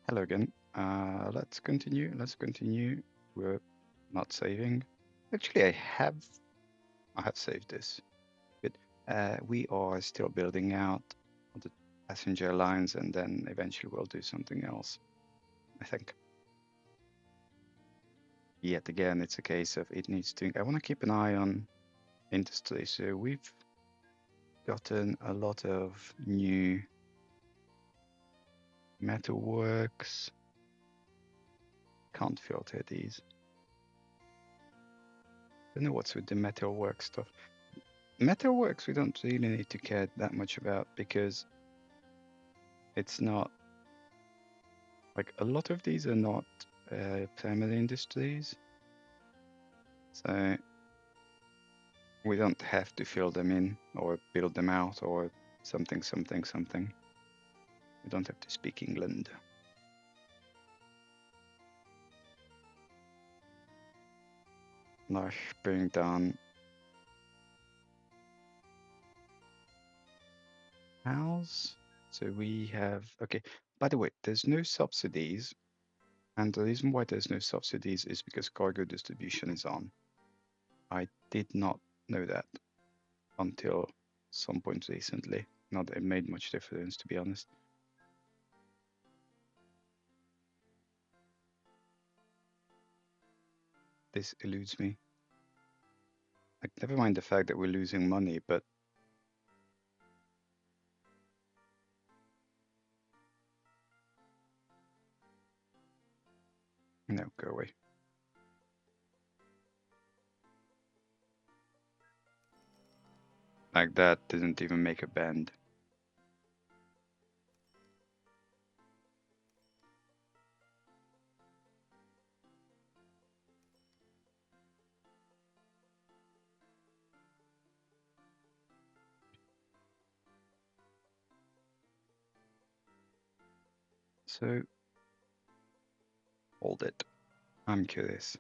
Hello again. Let's continue. We're not saving. Actually, I have saved this. Good. We are still building out the passenger lines, and then eventually we'll do something else, I think. Yet again, it's a case of it needs to. I want to keep an eye on industry. So we've gotten a lot of new metalworks. Can't filter these. Don't know what's with the metalwork stuff. Metalworks we don't really need to care that much about because it's not like a lot of these are not primary industries, so we don't have to fill them in or build them out or something. We don't have to speak England. Let's bring down house. So we have, okay, by the way, there's no subsidies. And the reason why there's no subsidies is because cargo distribution is on. I did not know that until some point recently. Not that it made much difference, to be honest. This eludes me. Like, never mind the fact that we're losing money, but no, go away. Like, that didn't even make a bend. So, hold it. I'm curious.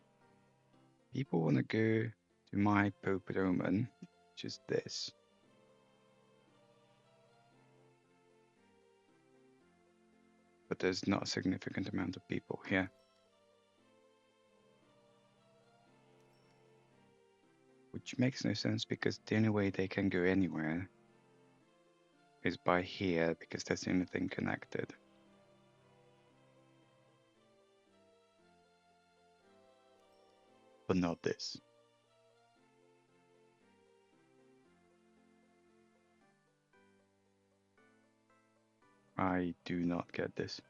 People want to go to my Pope Roman, which is this. But there's not a significant amount of people here. Which makes no sense because the only way they can go anywhere is by here because that's the only thing connected. But not this. I do not get this.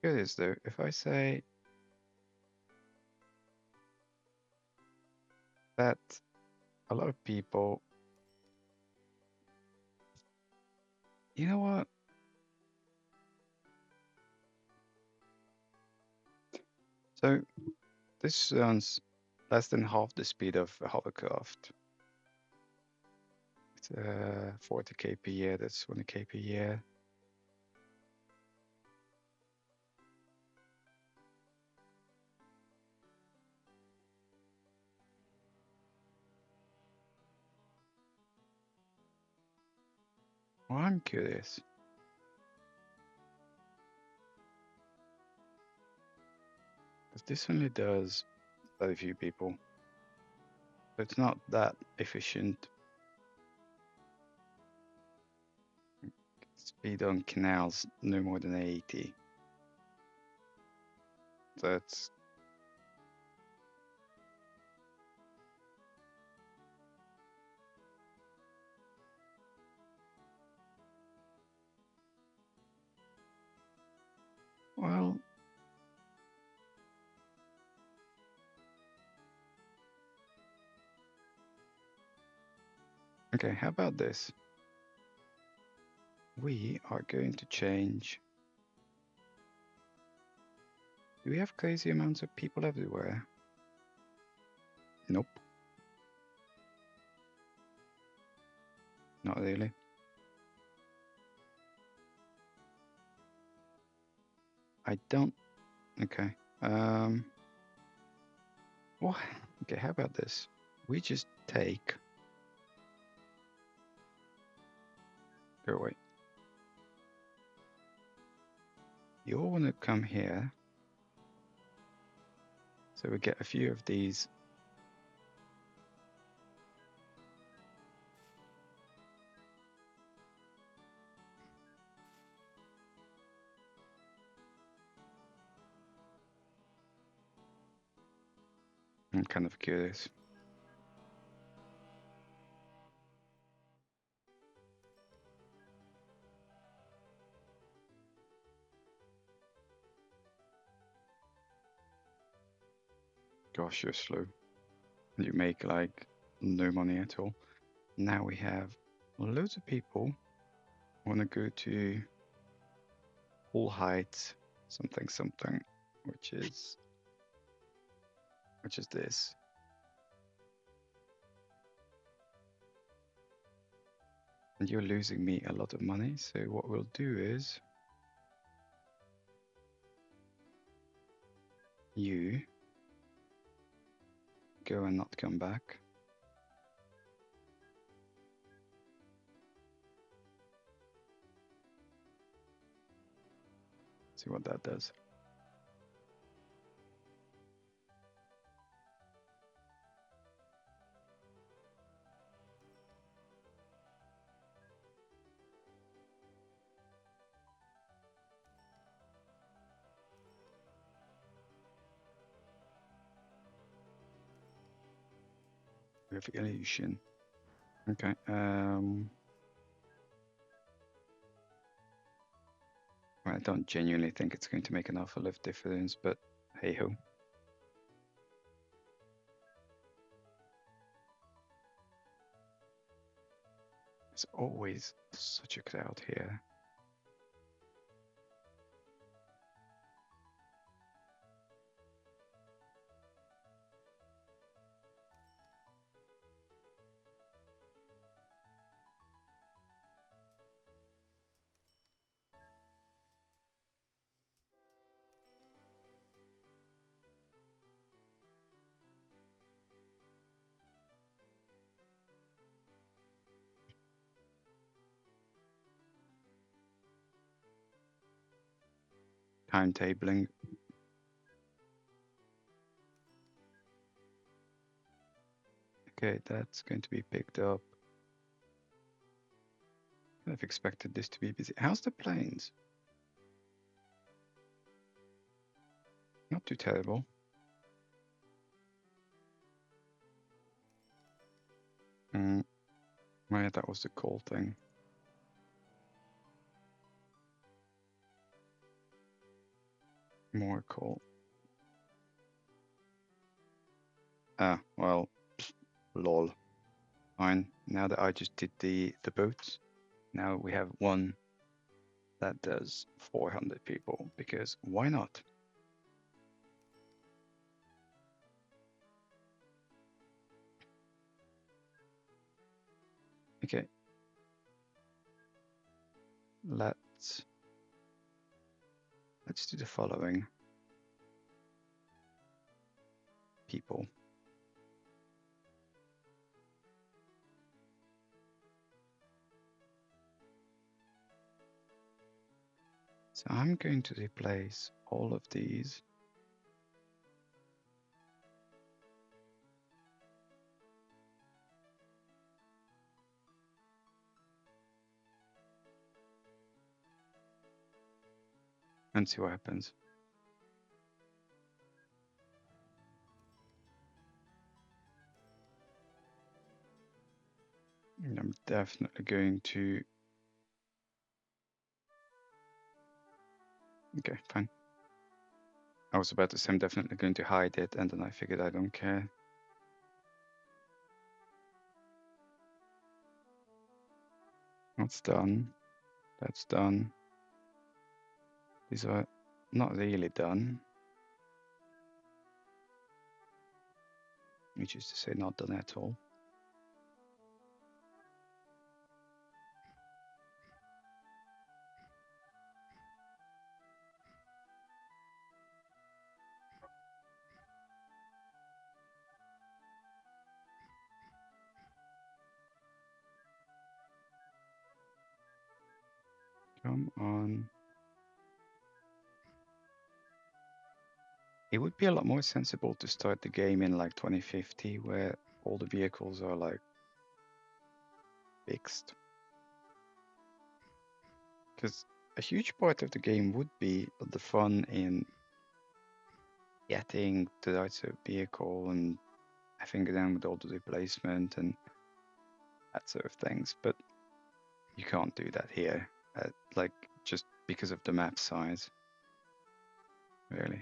Here it is though. If I say that a lot of people, you know what? So this runs less than half the speed of a hovercraft. It's 40k per year, that's 20k per year. Well, I'm curious. Because this only does very few people. So it's not that efficient. Speed on canals no more than 80. That's well. Okay, how about this? We are going to change. Do we have crazy amounts of people everywhere? Nope. Not really. I don't. Okay. What? Okay, how about this? We just take. Go away. You all want to come here. So we get a few of these. I'm kind of curious. Gosh, you're slow. You make like no money at all. Now we have loads of people want to go to All Heights, something something, which is this. And you're losing me a lot of money. So what we'll do is you go and not come back. See what that does. Perfect illusion. Okay. I don't genuinely think it's going to make an awful lot of difference, but hey ho. There's always such a crowd here. Timetabling. Okay, that's going to be picked up. I've expected this to be busy. How's the planes? Not too terrible. Yeah, that was the coal thing. More coal. Ah, well, lol. Fine. Now that I just did the boats, now we have one that does 400 people, because why not? Okay. Let's do the following. People. So I'm going to replace all of these. And see what happens. I'm definitely going to... Okay, fine. I was about to say I'm definitely going to hide it, and then I figured I don't care. That's done. That's done. These are not really done. Which is to say not done at all. Come on. It would be a lot more sensible to start the game in like 2050, where all the vehicles are like fixed. Because a huge part of the game would be the fun in getting the right sort of vehicle and having them with all the replacement and that sort of things. But you can't do that here, like just because of the map size, really.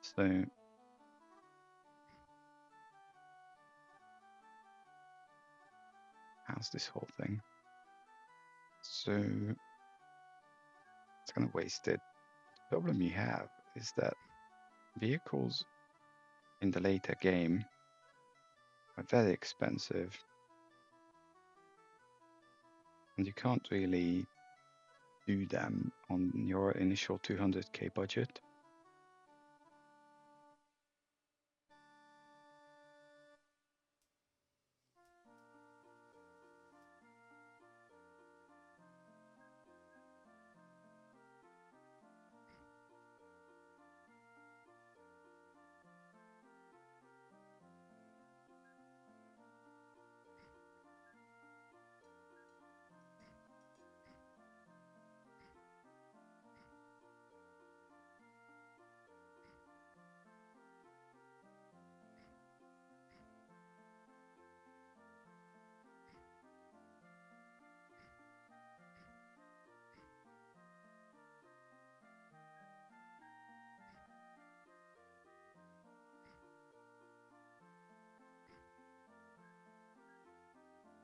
So how's this whole thing? So it's kind of wasted. The problem you have is that vehicles in the later game are very expensive, and you can't really do them on your initial 200k budget.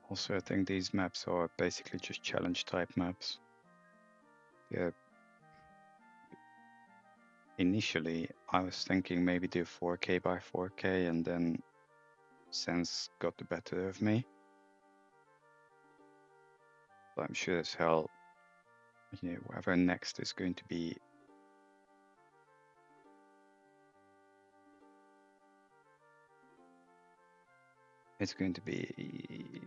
Also, I think these maps are basically just challenge type maps. Yeah. Initially, I was thinking maybe do 4K by 4K, and then sense got the better of me. But I'm sure as hell, whatever next is going to be, it's going to be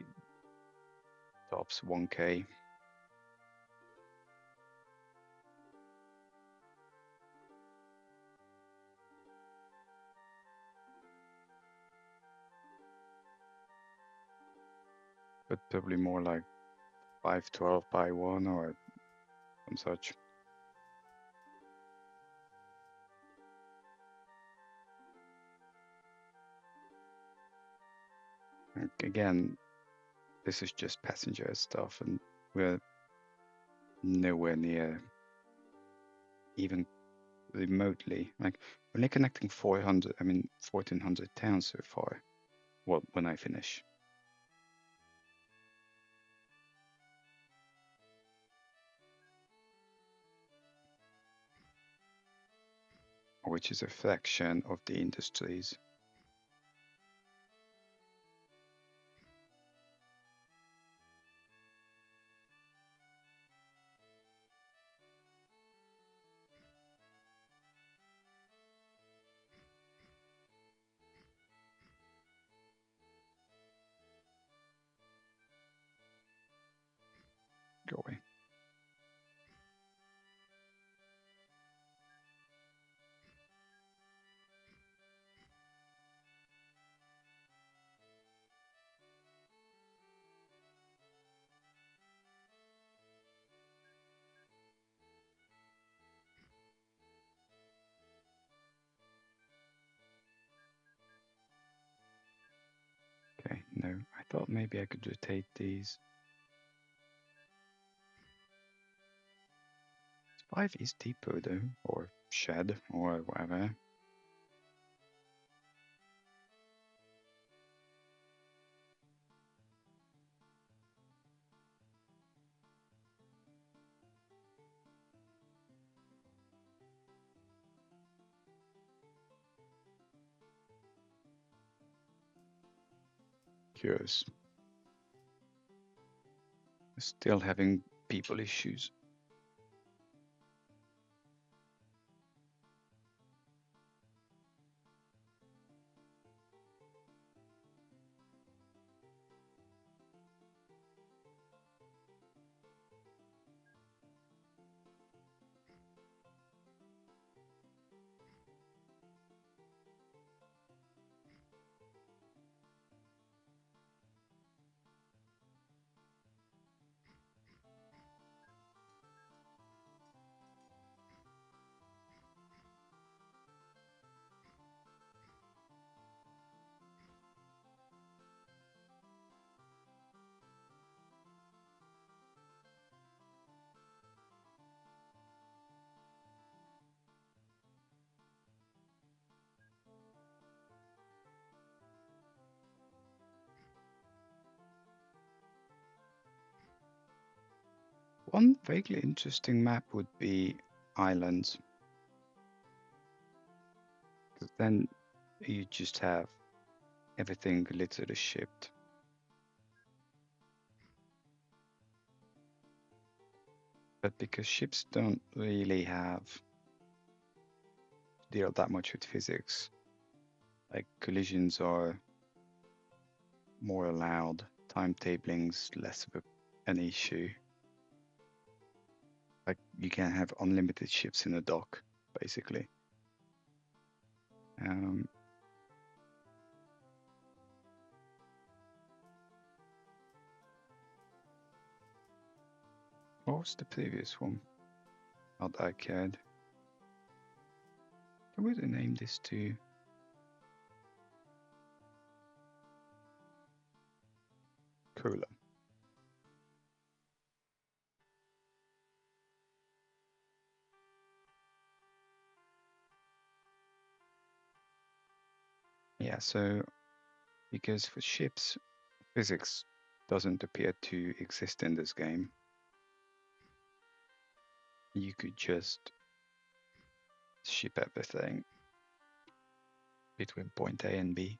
tops 1K. But probably more like 512 by 1 or some such. Again, this is just passenger stuff, and we're nowhere near even remotely. Like, only connecting 1,400 towns so far. Well, when I finish. Which is a fraction of the industries. Go away. Okay, no, I thought maybe I could rotate these. 5 is depot though, or shed, or whatever. Curious. Still having people issues. One vaguely interesting map would be islands, because then you just have everything literally shipped. But because ships don't really have to deal that much with physics, like collisions are more allowed, timetabling's less of an issue. Like you can have unlimited ships in a dock, basically. What was the previous one? Not arcade. Can we rename this to Cola? Yeah, so because for ships, physics doesn't appear to exist in this game. You could just ship everything between point A and B.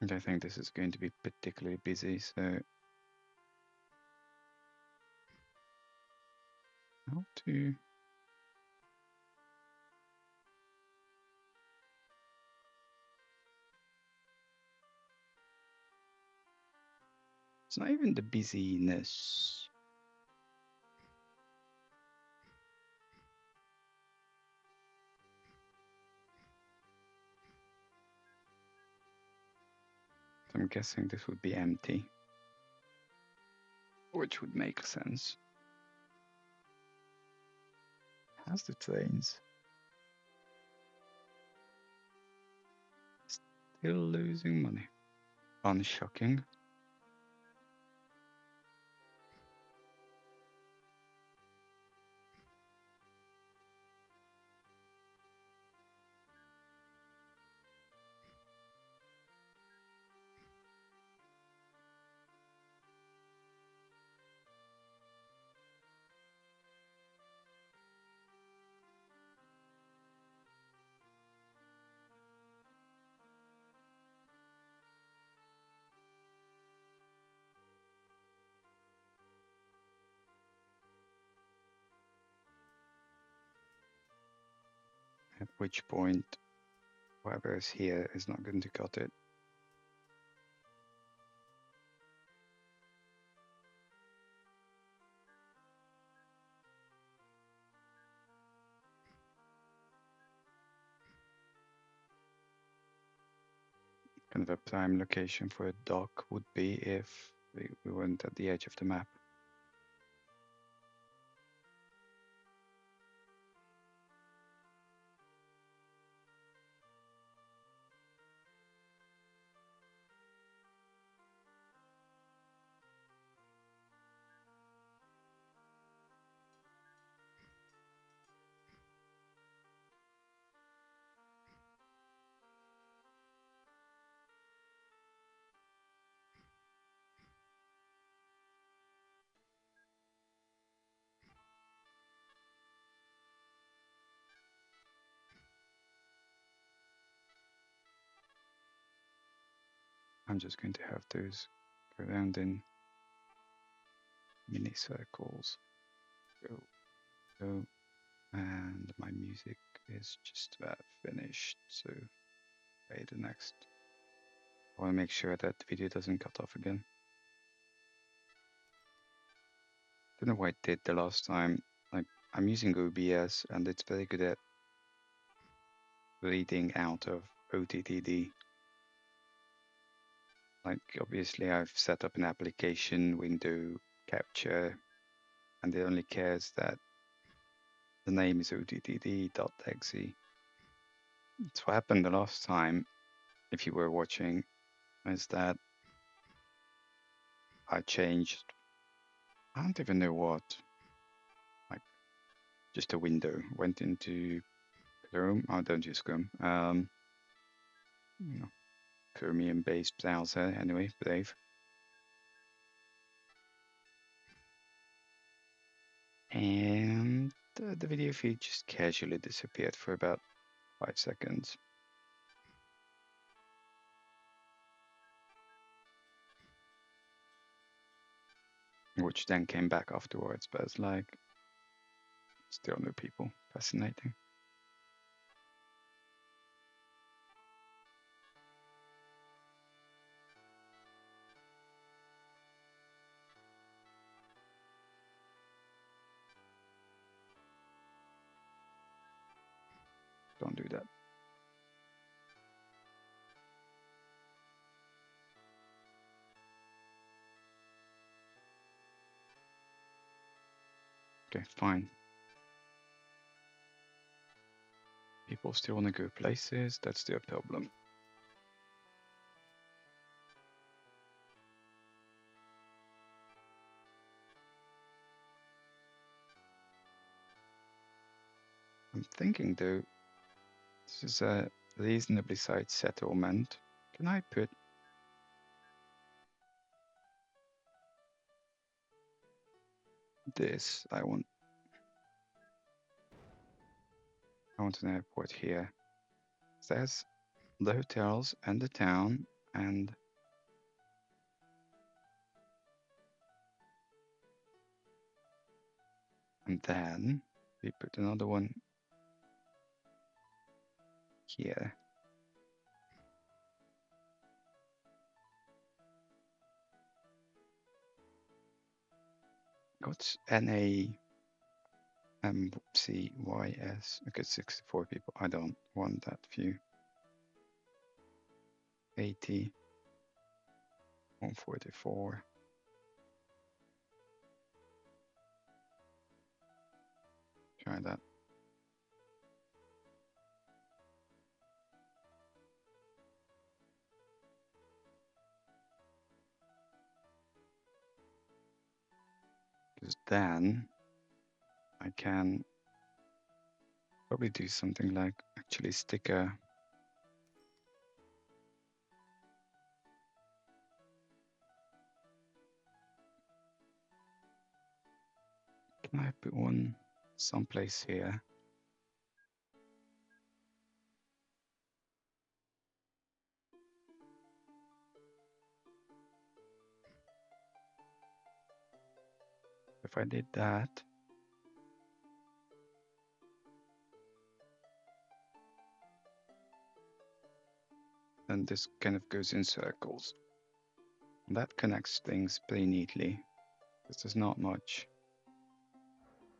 And I think this is going to be particularly busy, so how to... It's not even the busyness. I'm guessing this would be empty, which would make sense. How's the trains? Still losing money. Unshocking. At which point, whoever is here is not going to cut it. Kind of a prime location for a dock would be if we weren't at the edge of the map. I'm just going to have those go around in mini circles. Go, go, and my music is just about finished, so play the next. I want to make sure that the video doesn't cut off again. Don't know why it did the last time. Like, I'm using OBS and it's very good at reading out of OTTD. Like, obviously I've set up an application window capture and it only cares that the name is OTTD.exe. That's what happened the last time, if you were watching, is that I changed, I don't even know what, like just a window, went into Chrome. I don't use Chrome. You know, Chromium-based browser anyway, Brave. And the video feed just casually disappeared for about 5 seconds. Which then came back afterwards, but it's like, still no people. Fascinating. Don't do that. Okay, fine. People still want to go places, that's their problem. I'm thinking though, this is a reasonably sized settlement. Can I put this? I want an airport here. There's the hotels and the town, and then we put another one here. What's NAMCYS? Okay, 64 people. I don't want that few. 80, 144. Try that. Because then I can probably do something like actually stick a can I put one someplace here? If I did that, then this kind of goes in circles. And that connects things pretty neatly. Because there's not much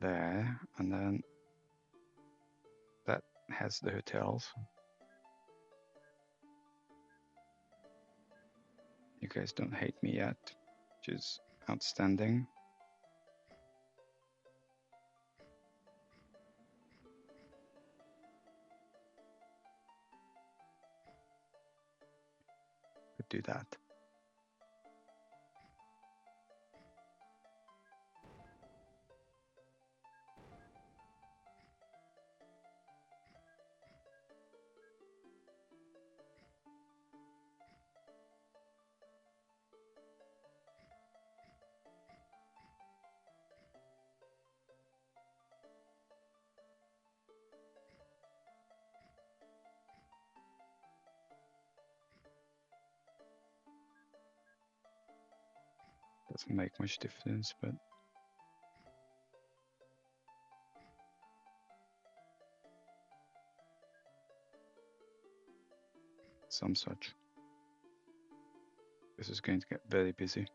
there. And then that has the hotels. You guys don't hate me yet, which is outstanding. Could do that. Doesn't make much difference, but some such. This is going to get very busy.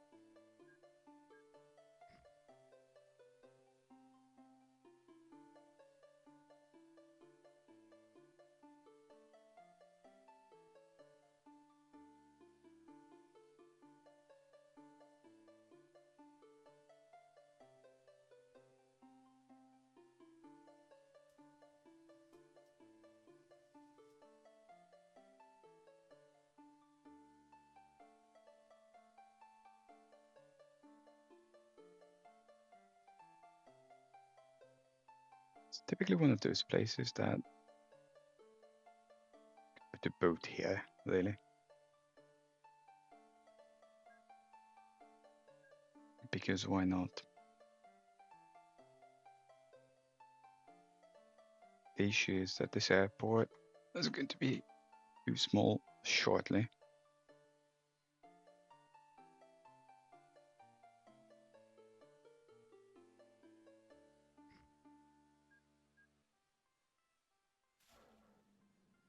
It's typically one of those places that put a boat here, really. because why not? The issue is that this airport is going to be too small shortly.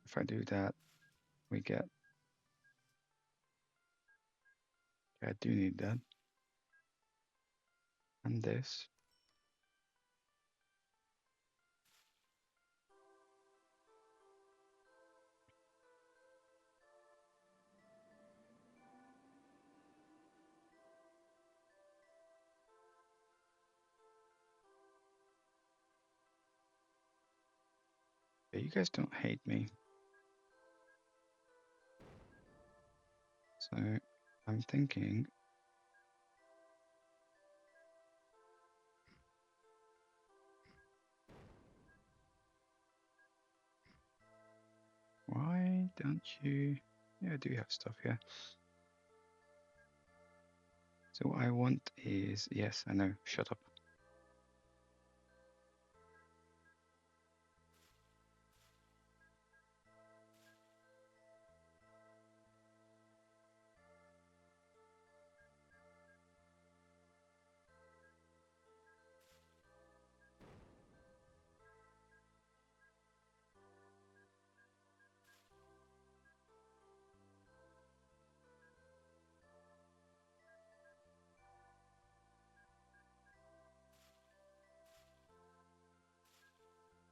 If I do that, we get, I do need that. And this. But you guys don't hate me. So I'm thinking, why don't you? Yeah, I do have stuff here. So what I want is, yes, I know, shut up.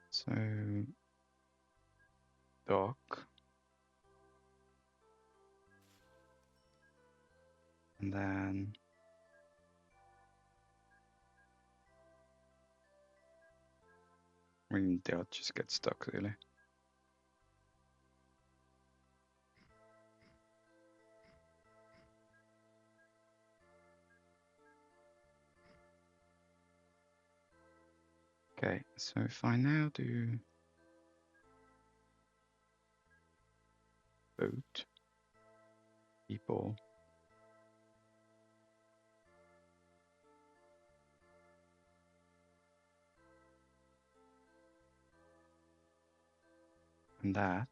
So dock, and then I mean they'll just get stuck really. Okay, so if I now do boat, people, and that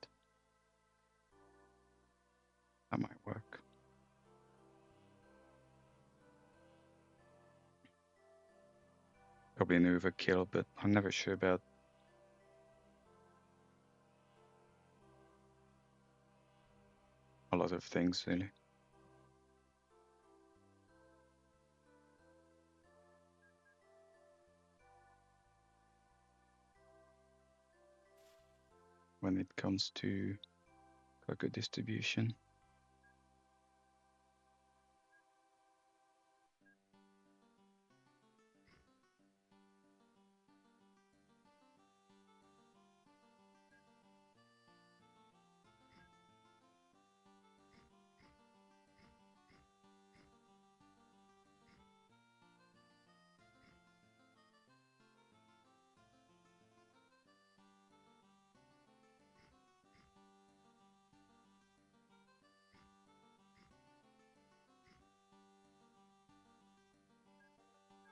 might work. Probably an overkill, but I'm never sure about a lot of things really. When it comes to cargo distribution.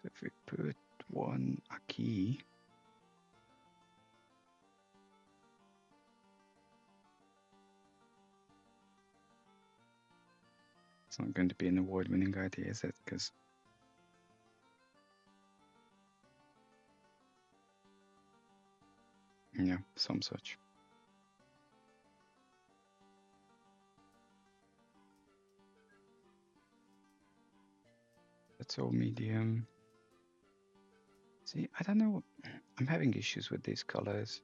If we put one a key, it's not going to be an award-winning idea, is it? Because yeah, some such. That's all medium. See, I don't know. I'm having issues with these colors.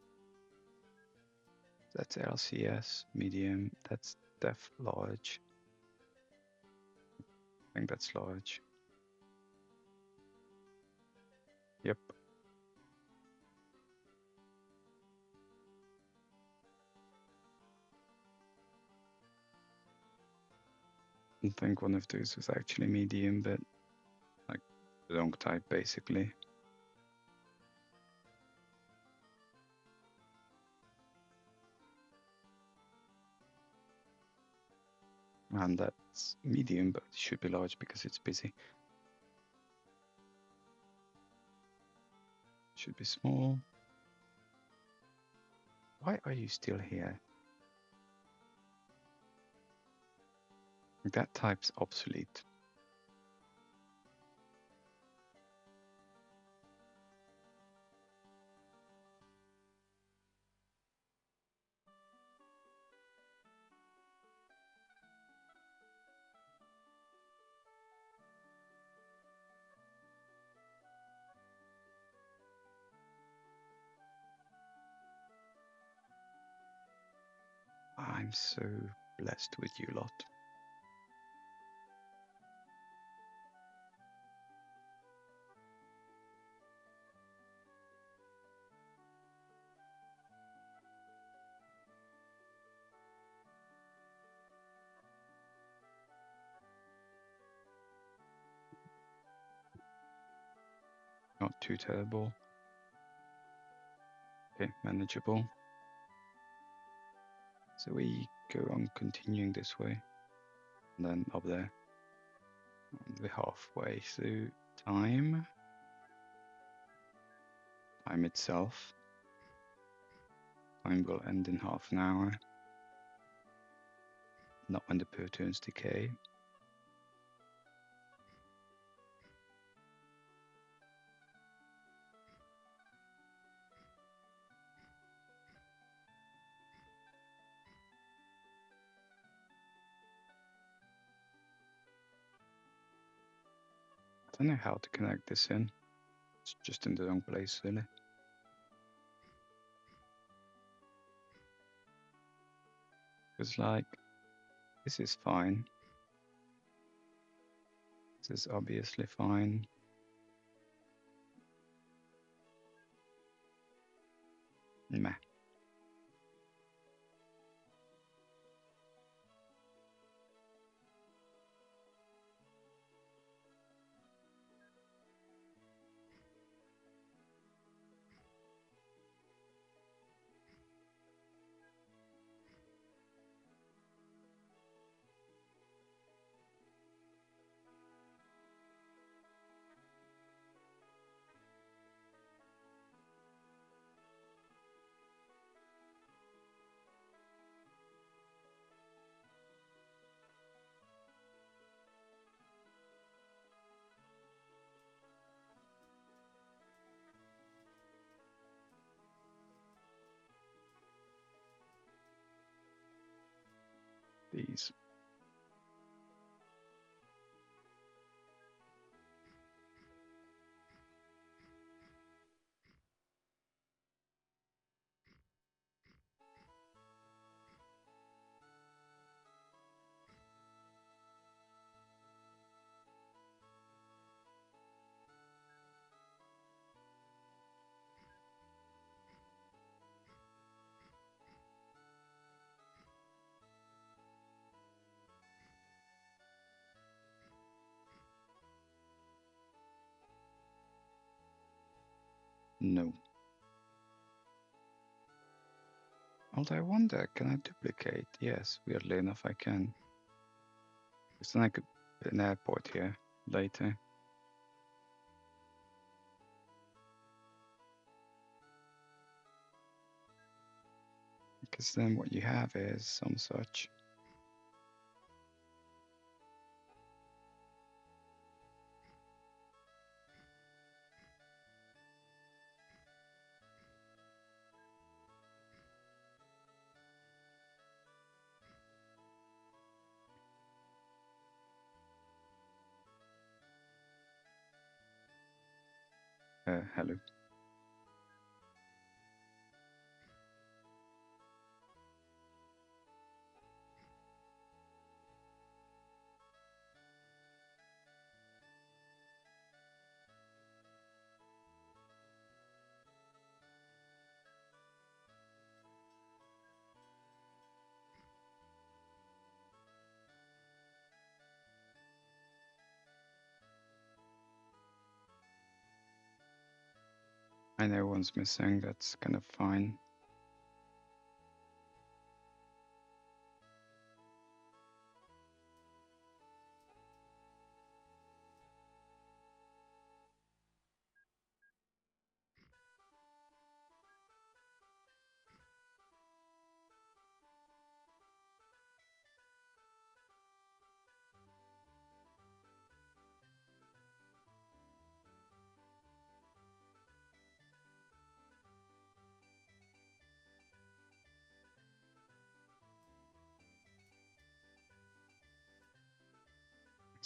That's LCS, medium. That's def large. I think that's large. Yep. I think one of those was actually medium, but like the wrong type basically. And that's medium, but it should be large because it's busy. Should be small. Why are you still here? That type's obsolete. I'm so blessed with you lot. Not too terrible. Okay, manageable. So we go on continuing this way. And then up there. We're halfway through time. Time itself. Time will end in half an hour. Not when the protons decay. I don't know how to connect this in. It's just in the wrong place, really. Because, like, this is fine. This is obviously fine. Meh. These. No. Although I wonder, can I duplicate? Yes, weirdly enough I can. Because then I could put an airport here later. Because then what you have is some such. Hello. I know one's missing, that's kind of fine.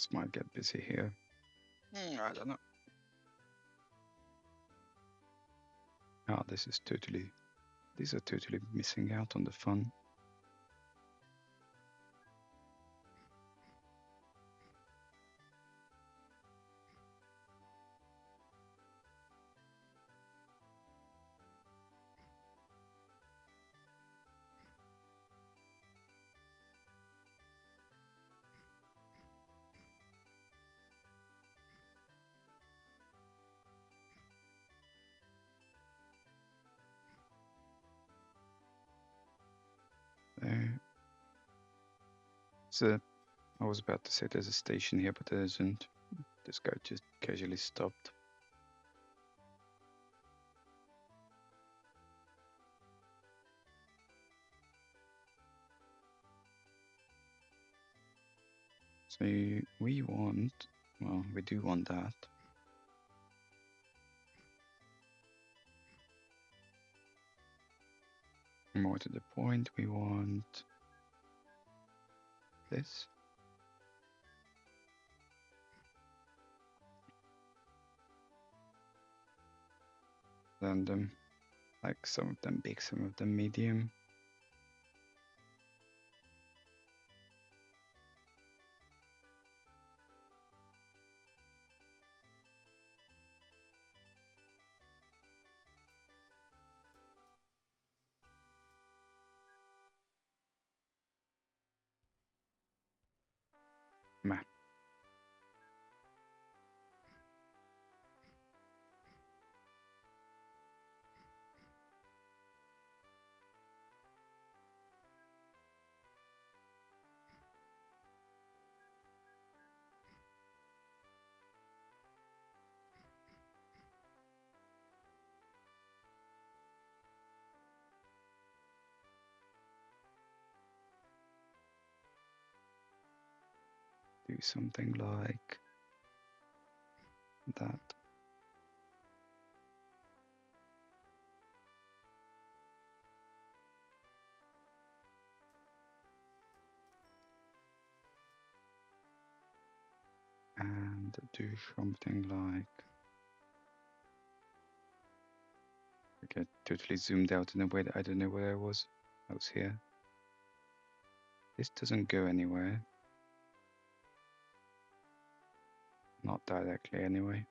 This might get busy here. I don't know. Ah, these are totally missing out on the fun. There. So I was about to say there's a station here, but there isn't. This guy just casually stopped. So we want, well, we do want that. More to the point, we want this. Random, like some of them big, some of them medium. Meh. Do something like that. And do something like, I get totally zoomed out in a way that I don't know where I was. I was here. This doesn't go anywhere. Not directly anyway.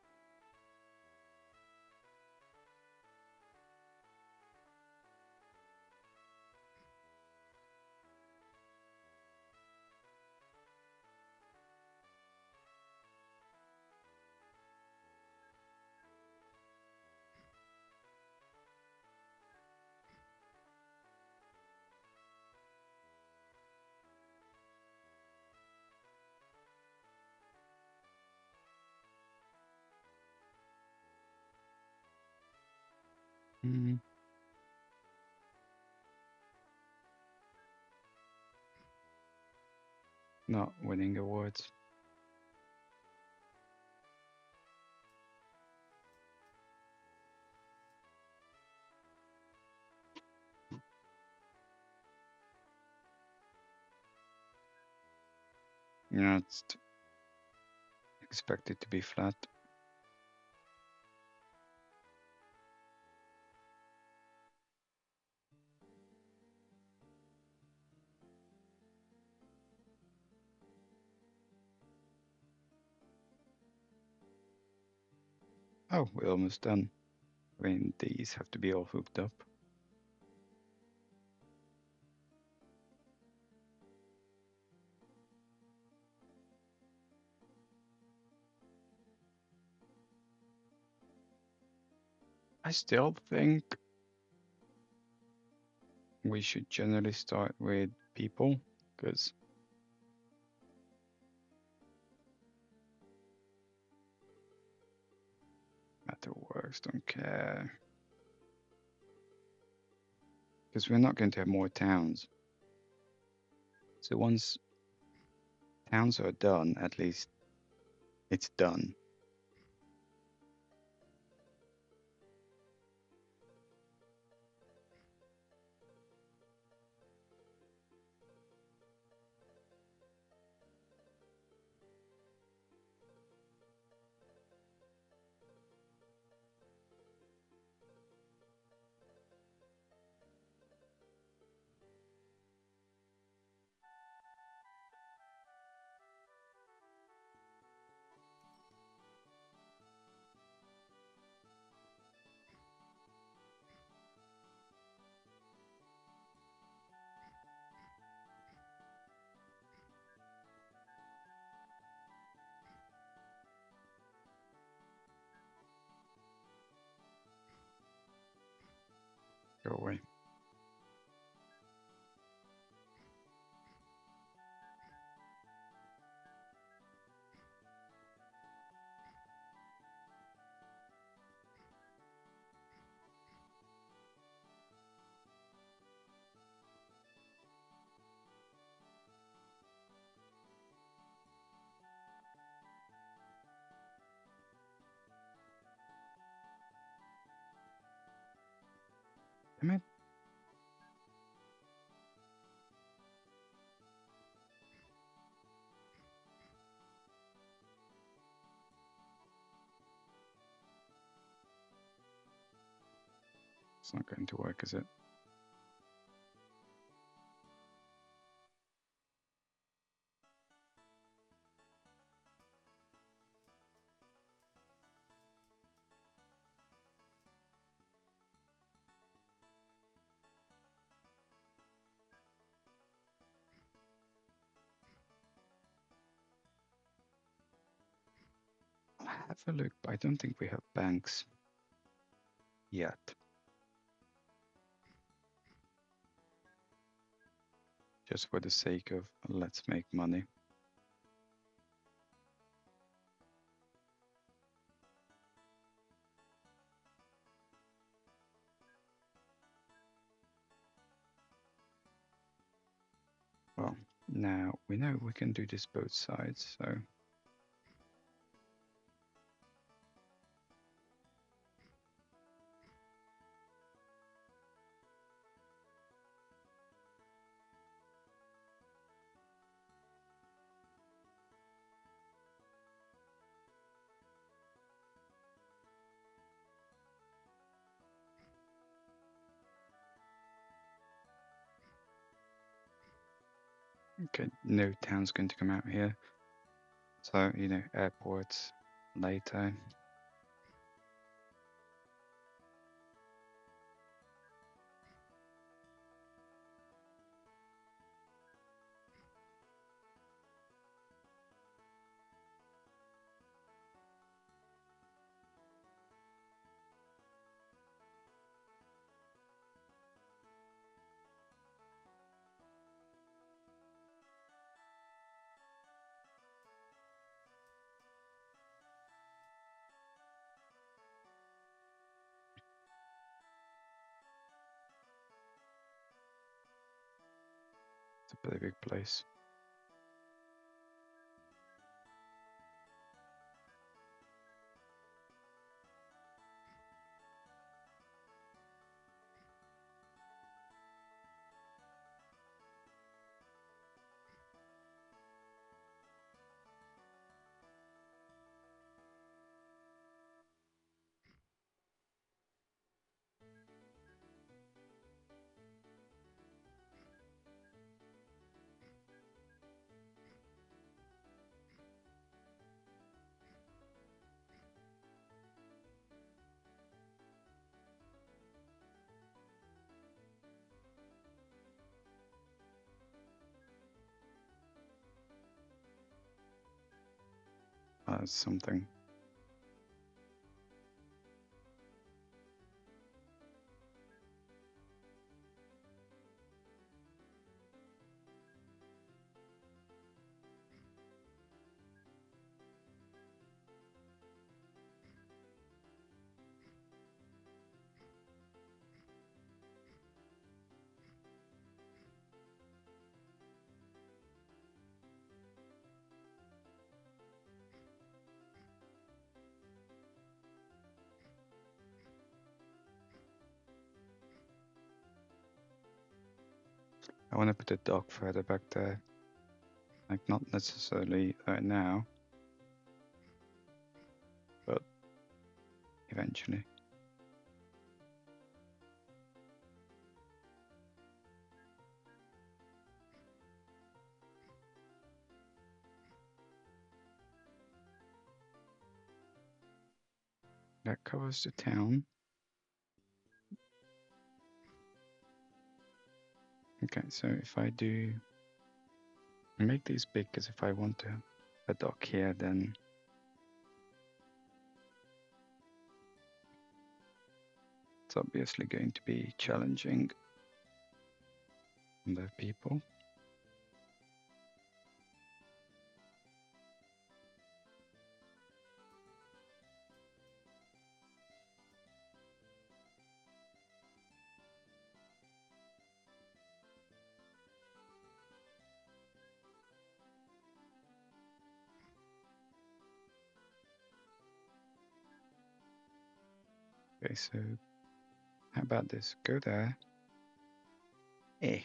Not winning awards. It's expected to be flat. Oh, we're almost done. I mean, these have to be all hooked up. I still think we should generally start with people, because matter works, don't care. Because we're not going to have more towns. So once towns are done, at least it's done. go away. Damn it. It's not going to work, is it? I'll have a look, but I don't think we have banks yet. Just for the sake of let's make money. Well, now we know we can do this both sides, so okay, no town's going to come out here. So, you know, airports later. It's a pretty big place. Something. I want to put a dock further back there. Like, not necessarily right now, but eventually. That covers the town. Okay, so if I do make these big, because if I want to have a dock here, then It's obviously going to be challenging on the people. Okay, so how about this? Go there. Eh.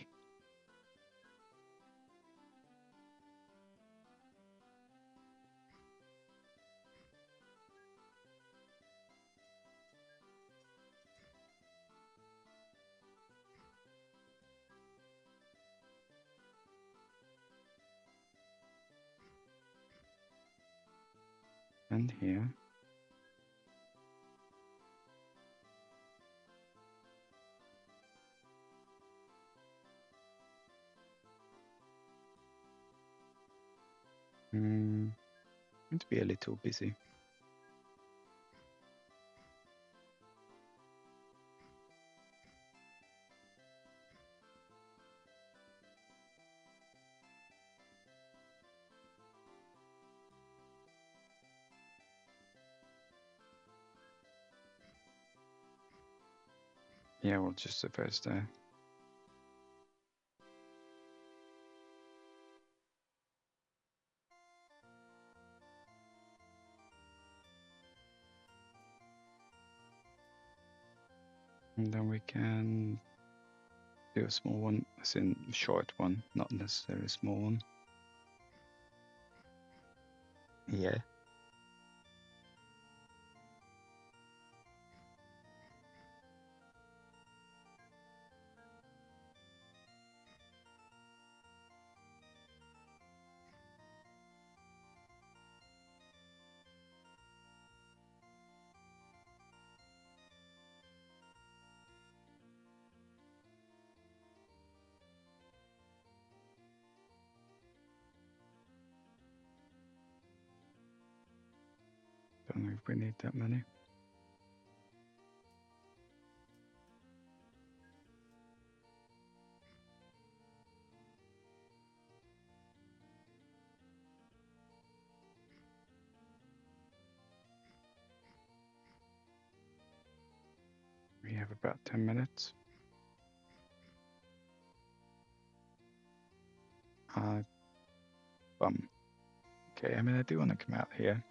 And here. Going to be a little busy. Yeah, well, just the first there. And then we can do a small one, as in short one, not necessarily a small one. Yeah. Don't know if we need that many. We have about 10 minutes. Okay, I mean, I do want to come out here.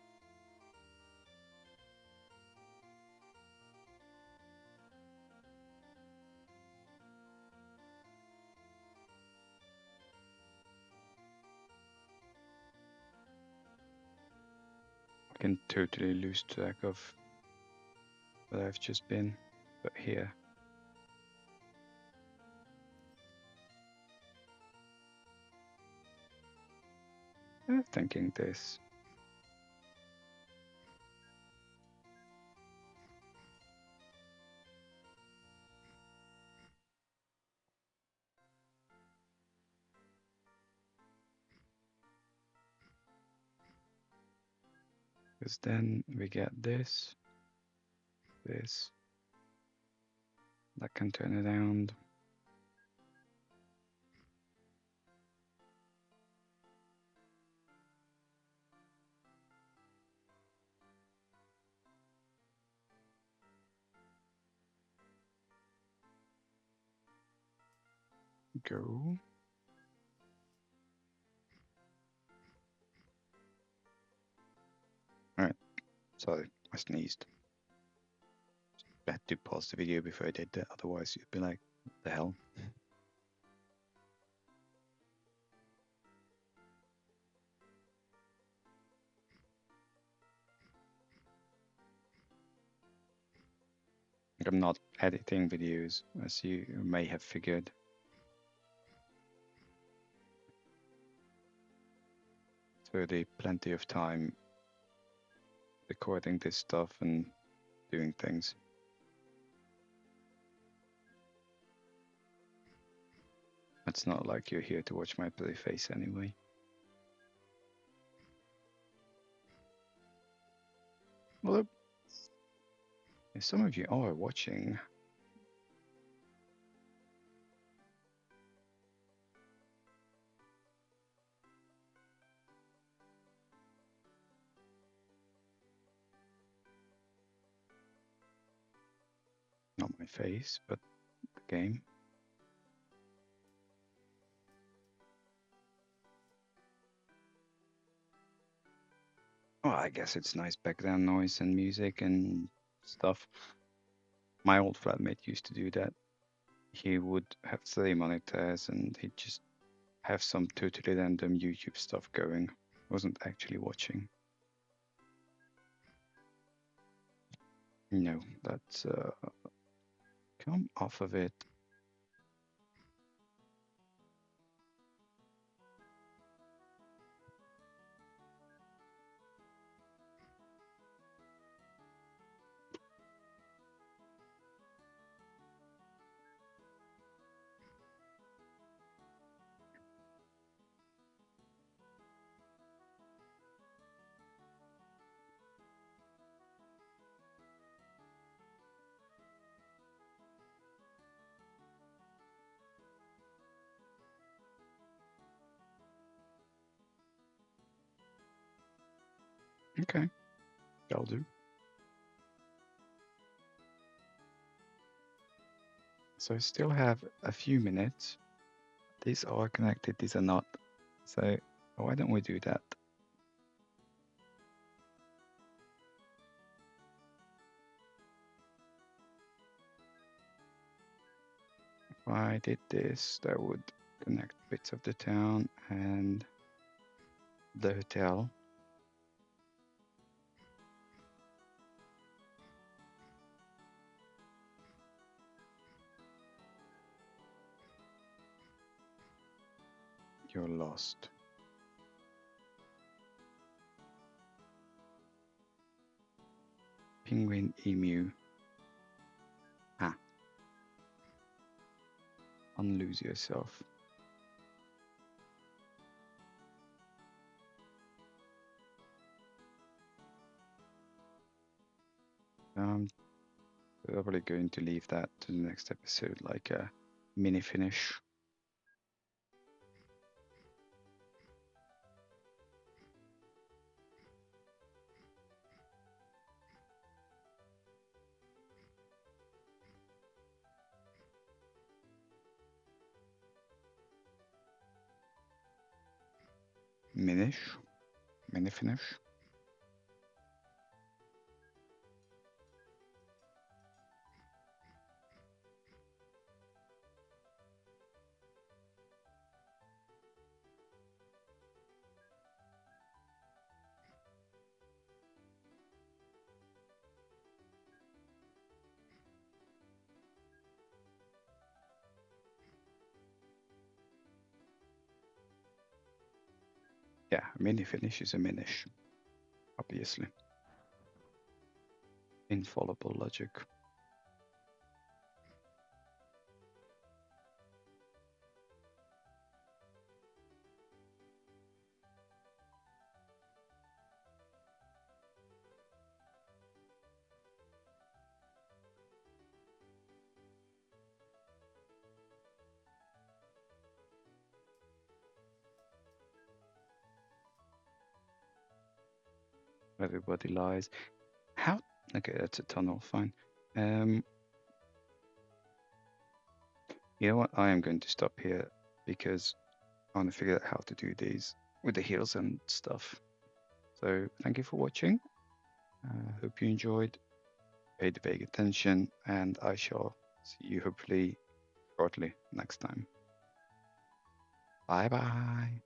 I can totally lose track of where I've just been, but here. I'm thinking this. Because then we get this, this, that can turn it around. Go. Alright, sorry, I sneezed. I had to pause the video before I did that, otherwise you'd be like, what the hell? I'm not editing videos, as you may have figured. So there's plenty of time recording this stuff and doing things. It's not like you're here to watch my play face anyway. Well, if some of you are watching, face, but the game. Well, I guess it's nice background noise and music and stuff. My old flatmate used to do that. He would have 3 monitors and he'd just have some totally random YouTube stuff going. Wasn't actually watching. No, that's come off of it. Okay, that'll do. So I still have a few minutes. These are connected, these are not. So why don't we do that? If I did this, that would connect bits of the town and the hotel. You're lost. Penguin, emu. Ah. Unlose yourself. Probably going to leave that to the next episode, like a mini finish. Mini finish. Yeah, a mini finish is a minish, obviously. Infallible logic. Everybody lies. How? Okay, that's a tunnel. Fine. You know what? I am going to stop here because I want to figure out how to do these with the heels and stuff. So thank you for watching. Hope you enjoyed. Paid vague attention, and I shall see you hopefully shortly next time. Bye bye.